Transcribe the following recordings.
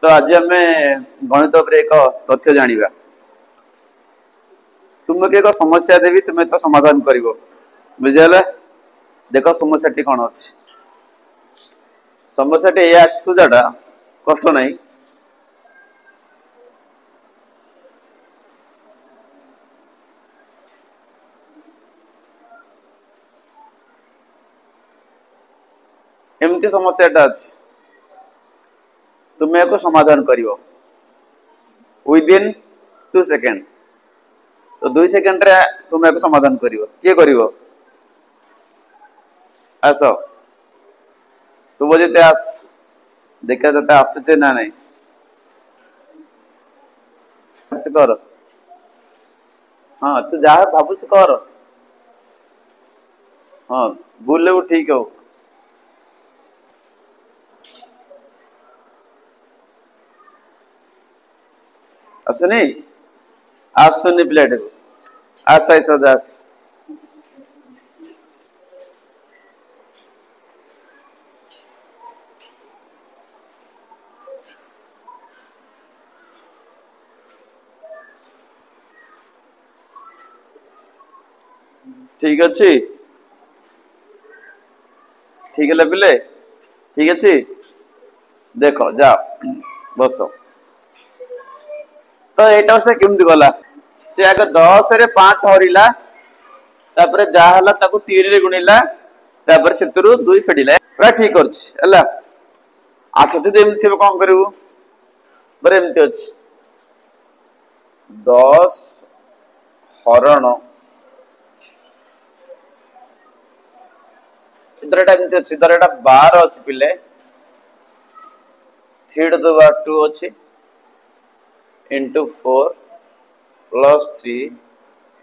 तो आज आम गणित एक तथ्य जानिबा। तुमको एक समस्या देवी तुम्हें तो समाधान कर बुझे। देख समस्या टी कौन अच्छी समस्या टी या सुझाटा कष्ट नहीं। एमती समस्याटा अच्छी तुम्हें एक समाधान कर विदिन 2 सेकेंड। तो 2 सेकेंड रे तुम्हें एक समाधान कर किए कर आस शुभजित आस देखा ते आसुचे ना नहीं कर। हाँ तू जहाँ भावुच कर। हाँ बोले ठीक हो। आसुनी आसुनी प्लेट आस आस ठीक अच्छे ठीक है पिले ठीक अच्छे देख जा बस। तो यहाँ से केमती गला सी आगे 10 रे 5 हरला जहाँ 3 रे गुणिला से 2 फेडिला पूरा ठीक अच्छे। अच्छा जब एमती कौन करू बरे एमती अच्छी 10 हरण इधर एमती अच्छी धर एटा 12 अच्छी पिले 3 to the power 2 अच्छी into 4 plus 3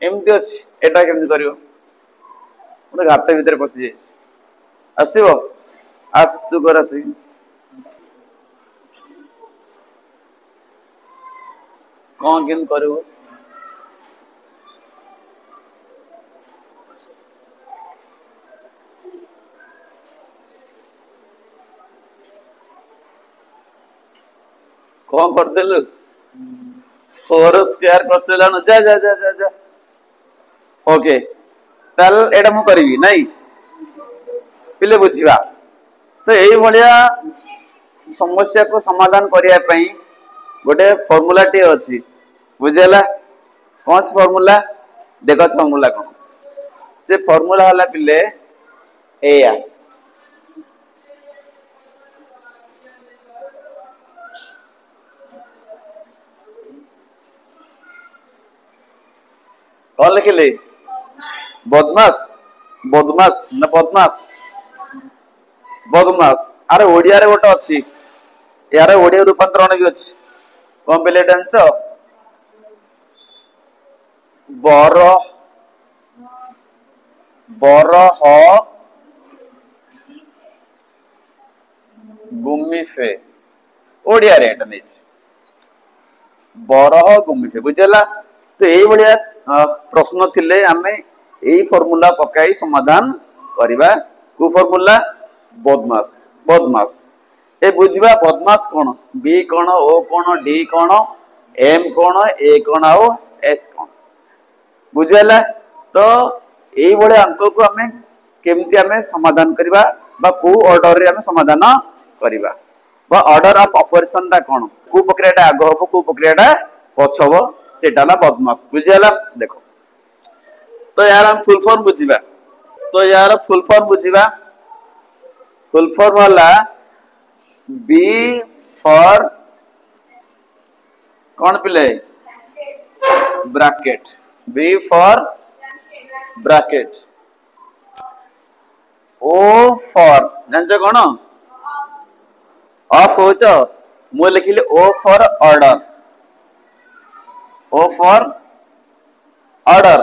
एमती अच्छी एटा केमती करियो गोटे घात भितर पशि जाइए आसो आस तू कर आसी कौन केमती करू कौन करदेलु 4 स्क्वायर करदेलानु जा जा जा जा जा ओके ताल एटा मु करबी नहीं पिले बुझिबा। तो यही भलिया समस्या को समाधान करिया पई गोटे फार्मूला टी अछि बुझेला। कौन से फार्मूला देखो फार्मूला कौन से फार्मूला हला पिले एया कौन लिखिले बदमाश बदमाश ना बदमाश बदमाश अरे ओडिया रे गोटे अच्छी यार ओडिया रूपांतरण भी अच्छी कौन पे डांस बर बरह गुमिफे ओडिया रे एटा नहीं बरह गुमिफे बुझेला। तो यही भाया प्रश्न थिले आमे यही फॉर्मूला पकाई समाधान करिबा को फॉर्मूला बदमाश बदमाश ए बुझिबा बदमाश कोन बी कोन ओ कोन डी कोन एम कोन ए कोन आओ एस कोन बुझेला। तो यही भाया अंक को आमे केमती आमे समाधान करिबा बा को ऑर्डर रे आमे समाधान करिबा बा ऑर्डर ऑफ ऑपरेशन ता कोन को प्रक्रियाटा आगो हो को प्रक्रियाटा पछबो सेटा ना बदमाश बुझेला। देखो तो यार हम फुल फॉर्म बुझिबा तो यार फुल फॉर्म बुझिबा फुल फॉर्म वाला बी फॉर कौन पिले bracket B for bracket O for जानछ कोन ऑफ होच मु लिखिले O for order O for order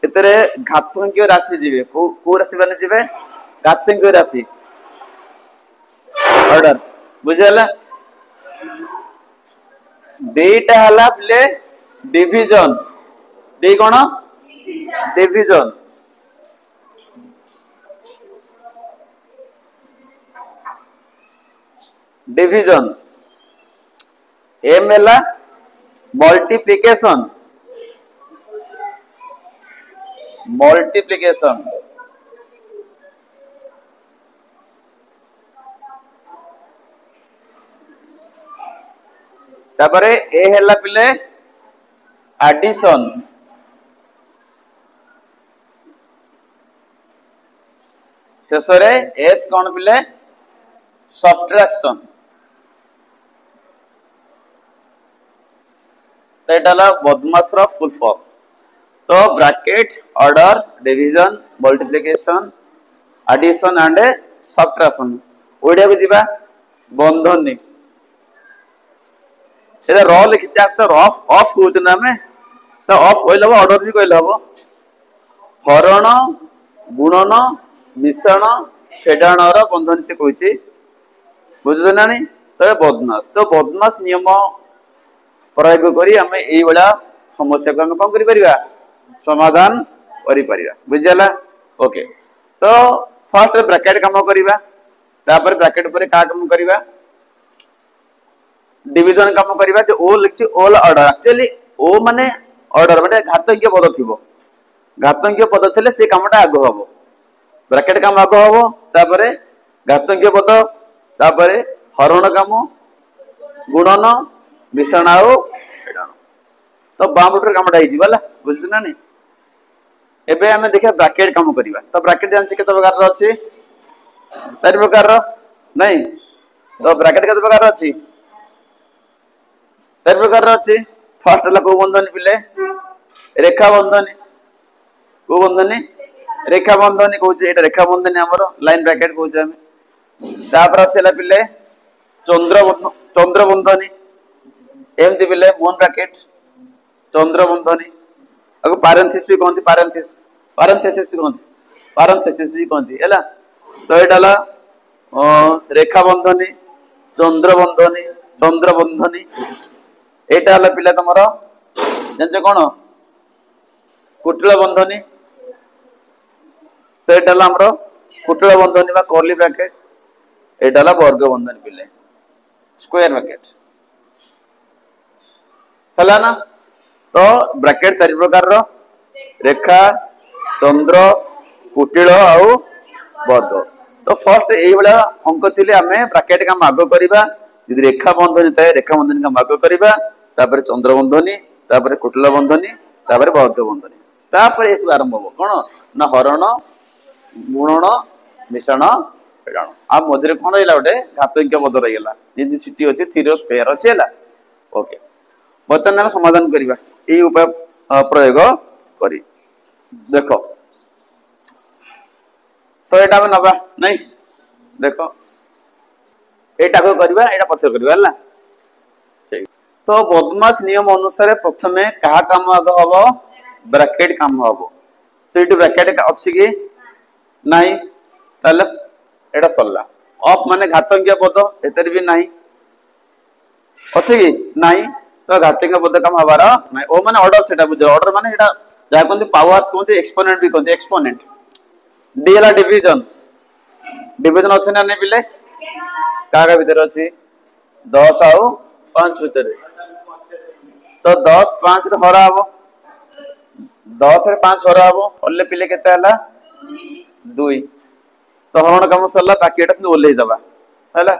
इतरे घातंक्य राशि जीवे को राशि बने जीवे घातंक्य राशि ऑर्डर बुझेला। डेटा हला प्ले डिवीजन डी कोन डिवीजन डिवीजन एम है मल्टीप्लिकेशन मल्टीप्लिकेशन तापर ए है पिले एडिशन शेष एस कौन पिले सब्ट्रैक्शन तो यहाँ बदमाश फुल फॉर्म तो bracket order division multiplication addition and subtraction Odia को जीवा बंधनी ये र लिखी तो ऑफ ऑफ कौन ना आम तो ऑफ कहले हम ऑर्डर भी कहले हम हरण गुणन मिश्रण फेडाण बंधन से कही बुझे ना नहीं तो बदमाश नियम प्रयोग करी आम ये समस्या को आम कौन कर समाधान करिपरिबा बुझिला ओके तो फर्स्ट ब्रैकेट काम करबा तापर ब्रैकेट ऊपर का काम करबा डिवीजन काम करबा जो ओ लिखछि ऑल ऑर्डर एक्चुअली ओ माने ऑर्डर माने घातज्ञ पद थिबो घातज्ञ पद थले से कामटा आगो हबो ब्रैकेट काम आगो हबो तापर घातज्ञ पद तापर हरण काम गुणन मिश्रण आउ फेडाण तो बामटर कामटा हिजि वाला बुझछ ना नहीं एबे हमें देखिए ब्रैकेट काम करबा तो ब्रैकेट जानछि केते प्रकार रो अछि चार प्रकार रो नहीं तो ब्रैकेट केते प्रकार रो अछि चार प्रकार रो अछि फर्स्ट ला को बंधन पिले रेखा बंधन को बंधन रेखा बंधन कहउछि एटा रेखा बंधन हमर लाइन ब्रैकेट कहउछि हम तापर सेला पिले चंद्र बंधन एमति पिले मोन ब्रैकेट चंद्र बंधन अगो पैरेंथेसिस भी कहंती पैरेंथेसिस भी कहंती हैला तो एटाला रेखा बंधनी चंद्र बंधनी एटा हला पिला तमर जानछ कोन कुटल बंधनी तो एटा हला हमरो कुटल बंधनी बा कर्ली ब्रैकेट एटा हला वर्ग बंधन पिले स्क्वायर ब्रैकेट हला ना तो ब्रैकेट चार प्रकार रो रेखा चंद्र कुटिल आउ वर्ग तो फर्स्ट यही भाया अंक थिले आमे ब्रैकेट काम आग करबा यदि रेखा बंधनी थाए रेखा बंधनी काम आग करबा तापर चंद्र बंधनी तापर कुटिल बंधनी तापर वर्ग बंधनी तापर ए सब आरंभ हो कोन ना हरण गुणन मिश्रण फेडाण आ मझरे कोन रहिला ओटे घातज्ञ पद रहिला यदि सिटी अछि थीरो स्क्वायर अछि हैला ओके बर्तमान हम समाधान करबा ए उपाय प्रयोग करी देखो तो एटा हम नबा नहीं देखो एटा को करबा एटा पछर करबा हला ठीक तो बदमाश नियम अनुसार प्रथमे कहा काम आग हबो ब्रैकेट काम हबो तो एटू ब्रैकेट अछि कि नहीं ताले एटा सल्ला ऑफ माने घातज्ञ पद एतर भी नहीं अछि कि नहीं तो घातज्ञ पद काम हबार नहीं ओ माने ऑर्डर सेटा बुझ ऑर्डर माने एटा जा कोन पावर्स कोन एक्सपोनेंट भी कोन एक्सपोनेंट डी ला डिवीजन अछि ना नै बिले कागा भीतर अछि 10 आउ 5 भीतर तो 10 5 रे हरा हबो 10 रे 5 हरा हबो ओले पिले केते हला 2 तो हरण काम सरला बाकी एटा से ओले दबा हला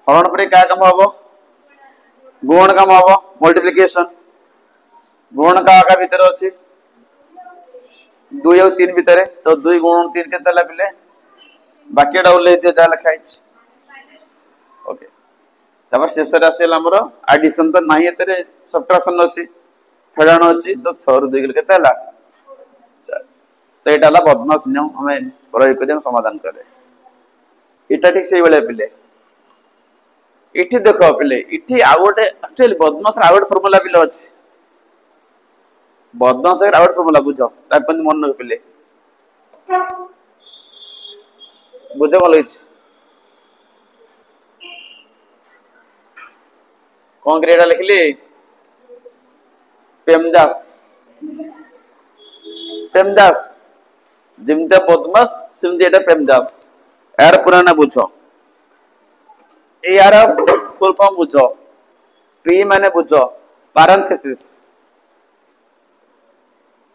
हरण पर क्या काम हबो गुण काम हबो मल्टीप्लिकेशन गुण का आगा भीतर अछि 2 और 3 भीतर तो 2 गुण 3 केते ला पिले बाकी एटा ओले दियो जा लिखा अछि ओके तब शेष राशि हमर एडिशन तो नाही एतरे सब्ट्रैक्शन अछि फेडाण अछि तो 6 रु 2 केते ला तो एटा ला बदमाश नियम हमें प्रयोग कर हम समाधान करे एटा ठीक सेही बेले पिले इठी देखो पिले इठी आ गोटे एक्चुअली बदमाश आ गोटे फार्मूला पिले अछि बदमाश आ गोटे फार्मूला बुझो तापन मन न पिले बुझो भलो अछि कोन ग्रेडा लिखली प्रेमदास जिमते बदमाश सिमते एटा प्रेमदास यार पुराना बुझो यार फुल फॉर्म बुझ पी माने बुझ पारेंथेसिस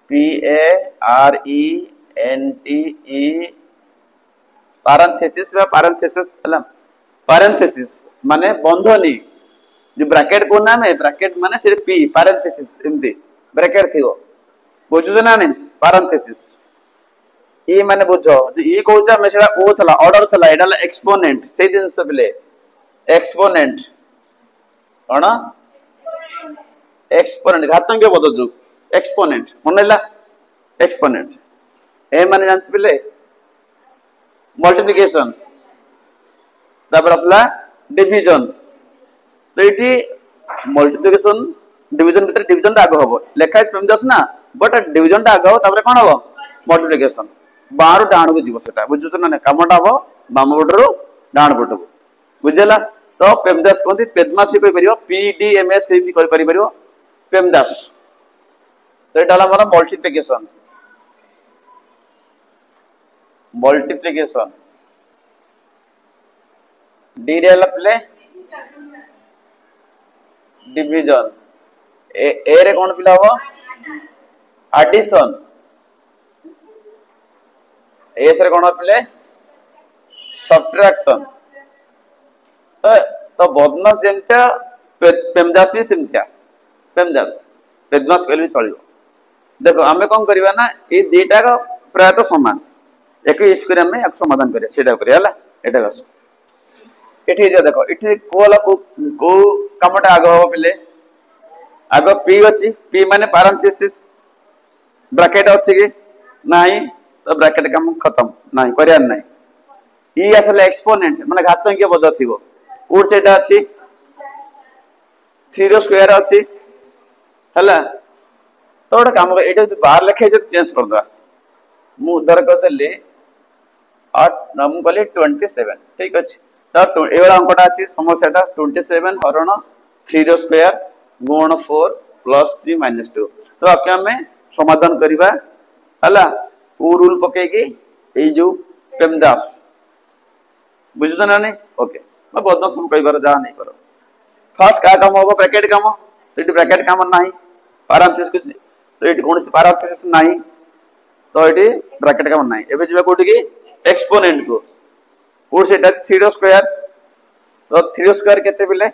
PARENTE पारेंथेसिस बा पारेंथेसिस पारेंथेसिस माने बंधनी जो ब्रैकेट को नाम है ब्रैकेट माने सिर्फ पी पारेंथेसिस एमती ब्रैकेट थियो बुझुछ ना नहीं पारेंथेसिस ई माने बुझ जो ई कहूछ हम सेटा ओ थला ऑर्डर थला एडा एक्सपोनेंट से दिन से पहले एक्सपोनेंट कोन एक्सपोनेंट घातांक बदजु एक्सपोनेंट मनला एक्सपोनेंट ए माने जानछ पहले मल्टीप्लिकेशन तापर असला डिवीजन तो ये मल्टीप्लिकेशन डिवीजन भीतर डिवीजन टा आगे हम लेखा पेमदास ना बट डिवीजन टा आगे हम कौन हम मल्टीप्लिकेशन बाहर डाण को जीव से बुझुछ ना कामटा हम बाम पटरू डाण पटू बुझेला तो पेमदास कहते पेदमास भी कह PDMS भी कर पेमदास तो ये हमारा मल्टीप्लिकेशन मल्टीप्लिकेशन डी रे प्ले डिवीजन ए रे कौन पिला हो एडिशन एस रे कौन पिले सब्ट्रैक्शन तो बदमाश जेमता पेमदास भी सेमता पेमदास पेदमास कहले भी चलियो देखो आमे कौन करबा ना ए दुईटा का प्राय तो समान एक यूज कर हमें एक समाधान करिया सेटा करिया हला एटा बस एठी जे देखो एठी कोला को कामटा आगो हो पिले आगो पी अछि पी माने पारेंथेसिस ब्रैकेट अछि कि नाही तो ब्रैकेट काम खत्म नाही करिया नाही ई असले एक्सपोनेंट माने घातांक पद थिबो कोड सेटा अछि 3 रो स्क्वायर अछि हला तो ओटा काम एटा बाहर लिखे जे चेंज कर दो मु उधर करतले 8 नम बोले 27 ठीक अछि तो एवरा अंकटा अछि समस्याटा 27 हरण 3 रो स्क्वायर गुण 4 प्लस 3 माइनस 2 तो आपके हमें समाधान करिबा हला ओ रूल पके के ए जो पेमदास बुझछ ना नहीं ओके मैं बदमाश तुम कई बार जा नहीं करो फर्स्ट का काम होबो ब्रैकेट काम तो ये ब्रैकेट काम नाही पारेंथेसिस कुछ तो ये कौन सी पारेंथेसिस नाही तो ये ब्रैकेट काम नाही एबे जेबा कोठी की एक्सपोनेंट को और सेटा 3 रो स्क्वायर तो 3 रो स्क्वायर केते बिले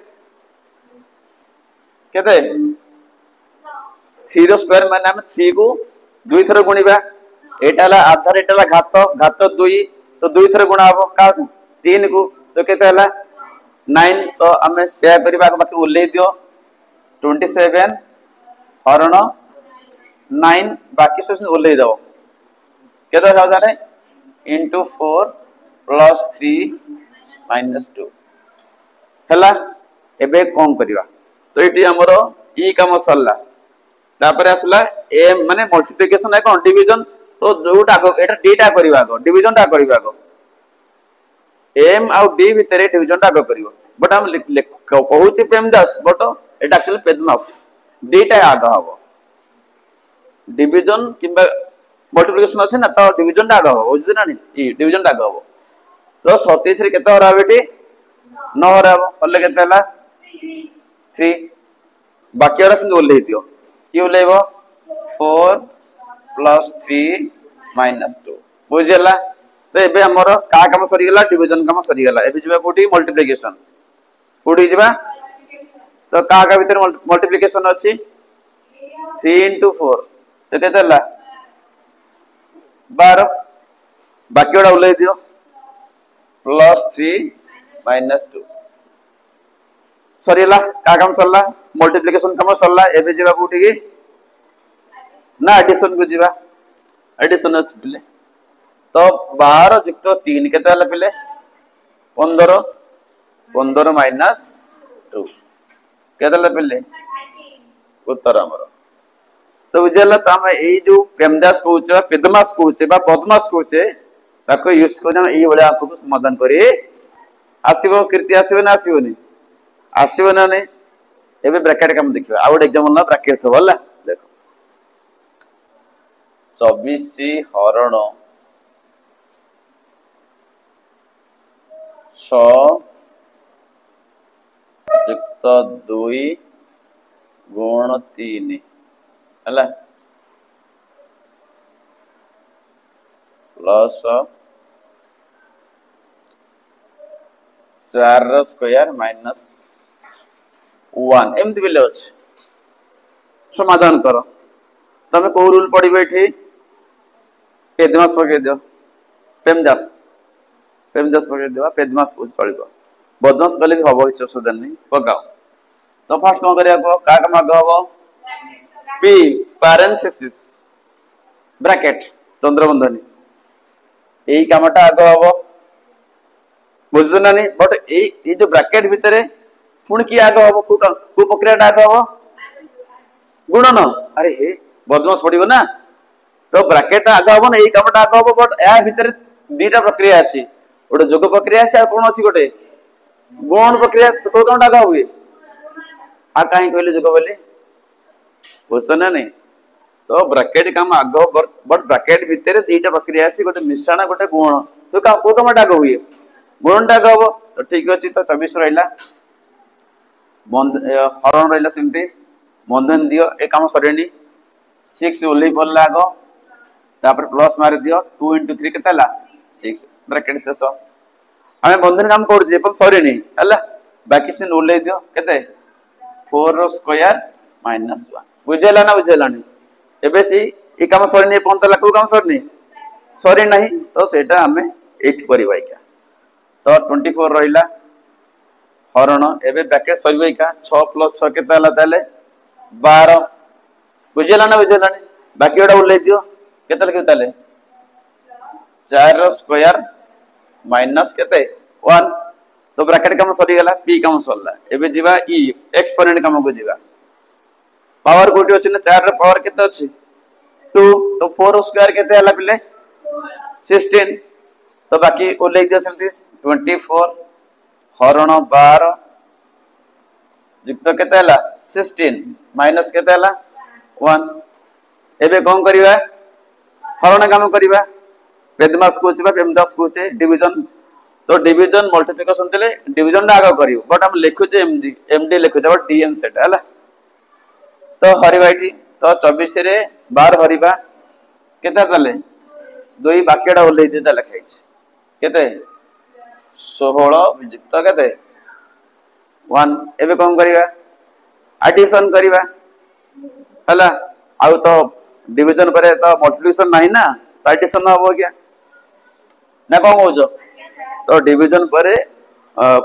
केते 3 रो स्क्वायर माने हम 3 को दुई थर गुणीबा एटाला आधार एटाला घात 2 तो दुई थर गुणा हबो का 3 को तो केते हला 9 तो हमें शेयर करबा बाकी उल्ले दियो 27 हरण 9 बाकी सब उल्ले दो केते हो जाने into 4 plus 3 minus 2 हला एबे कोन करिवा तो एटी हमरो ई काम सरला तापर आसला एम माने मल्टीप्लिकेशन है कोन डिवीजन तो जोटा एटा डीटा करिवा गो डिवीजन टा करिवा गो एम आउ डी भीतर डिवीजन टा करिवो बट हम कहूची पेमदास बट एटा एक्चुअली पेदमास डीटा आग हबो डिवीजन किबा मल्टीप्लिकेशन अछि ना तो डिवीजन टा आग हबो बुझछ ना नहीं ई डिवीजन टा आग हबो तो 37 रे केते हरा बेटी 9 हरा हले केते हला 3 बाकी वाला सिंध ओल्ले दियो की ओल्लेबो 4 प्लस 3 माइनस 2 बुझला तो एबे हमरो का काम सरी गेला डिवीजन काम सरी गेला एबे जेबा कोठी मल्टीप्लिकेशन कोठी जेबा तो का भीतर मल्टीप्लिकेशन अछि 3 into 4 तो केते हला 12 बाकी वाला ओल्ले दियो प्लस 3 माइनस 2 सरीला का काम सरला मल्टीप्लिकेशन काम सरला एबे जेबा कोठी की ना एडिशन को जीवा एडिशन अछि पिले तो 12 युक्त 3 केते हला पिले 15 15 माइनस 2 केते हला पिले उत्तर हमरो तो बुझला त हम ए जो पेमदास कहउछ पेदमास कहउछ बा बदमास कहउछ ताको यूज करना ए बळे आपको समाधान करी आसीबो कीर्ति आसीबो ना आसीबोनी आसीबो ना नहीं एबे ब्रैकेट काम देखिबा आउट एग्जांपल ना ब्रैकेट तो होला देखो 24 हरण 6 तो 2 गुण 3 है प्लस 4 स्क्वायर माइनस 1 एमती बेले अच्छे समाधान कर तमें कौ रूल पढ़ ये पेदमास पकई दियो पेमदास पकई दिवा पेदमास को चलो बदमास कले भी हम किसी असुविधा नहीं पकाओ तो फास्ट कौन क्या काम आग हम पी पैरेंथेसिस ब्रैकेट चंद्रबंधनी यही कामटा आग हम बुझ ना नहीं बट ये जो ब्रैकेट भितर पुणी किए आग हम को प्रक्रिया आग हम गुणन अरे हे बदमास पड़ो ना तो ब्रैकेट आग हम ना यही कामटा आग हम बट या भितर दीटा प्रक्रिया अच्छी गोटे जोग प्रक्रिया अच्छी कौन अच्छी गोटे गुणन प्रक्रिया तो कौ कामटा आग हुए आ कहीं कहले जोग बोले बुझ ना नहीं तो ब्रैकेट काम आग बट ब्रैकेट भितर दीटा प्रक्रिया अच्छी गोटे मिश्रण गोटे गुण तो कौ कामटा आग हुए गुणटा आग हम तो ठीक अच्छे तो 24 रहा हरण रहा सेमती बंधन दियो ए काम सरे 6 ओल्ल पड़ा आग तापर प्लस मार दियो 2 × 3 के 6 ब्रैकेट शेष आम बंधन काम कर सरे है बाकी से ओल्ल दियो के 4 स्क्वायर माइनस 1 बुझेगा ना बुझेलानी एबे से ये काम सरी पहुंचला कौ काम सरी सरी ना तो सेटा आम ये करवा तो 24 रहा हरण एबे ब्रैकेट सर 6 + 6 के 12 बुझेगा ना बुझेलानी बाकी गोटा उल्ले दियो के 4 स्क्वायर माइनस के 1 तो ब्रैकेट काम सरीगला पी काम सरला एबे जीवा ई एक्सपोनेंट काम को जीवा पावर कोटी अछि ना 4 रे पावर केते अछि 2 तो 4 स्क्वायर केते हला पिले 16 तो बाकी उल्ले दियो सेमती 24 हरण 12 युक्त केते हला 16 माइनस केते हला 1 एबे कोन करिवा हरण काम करिवा पेदमास को छिबा पेमदास को छे डिवीजन तो डिवीजन मल्टीप्लिकेशन देले डिवीजन आग करियो बट हम लिखुचे एमडी लिखुचे बट डीएम सेट हला तो हरिबा इठी तो 24 रे 12 हरिबा केते तले 2 बाकीडा ओल्ले दे लिखाई छै केते 16 युक्त केते 1 एबे कोन करिवा एडिशन करिवा हला आउ तो डिवीजन परे तो मल्टीप्लिकेशन नाही ना तो एडिशन हो गया ना कोन होजो तो डिवीजन परे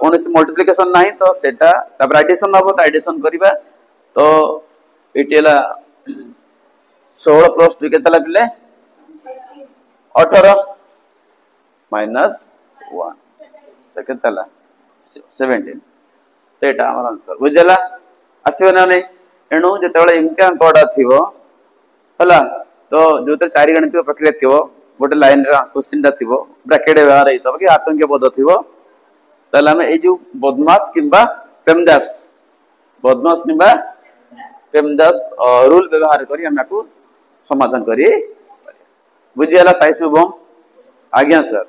कौन सी मल्टीप्लिकेशन नहीं तो सेटा तापर एडिशन हम तो एडिशन करिबा तो एटेला 16 + 2 केतला पिले 18 माइनस 1 तो केतला 17 तो एटा हमर आंसर बुझला आसीबो ना नहीं एणु जेतेबेले एमती अंकड़ा थिवो हला तो जोते 4 गणित प्रक्रिया थिवो गोटे लाइन क्वेश्चन टा थिवो ब्रैकेट व्यवहार होइतो कि आतंक पद थिवो तले हम ए जो बदमाश किंबा पेमदास रूल व्यवहार करी हम याकू समाधान करी बुझियाला साई शुभम आज्ञा सर।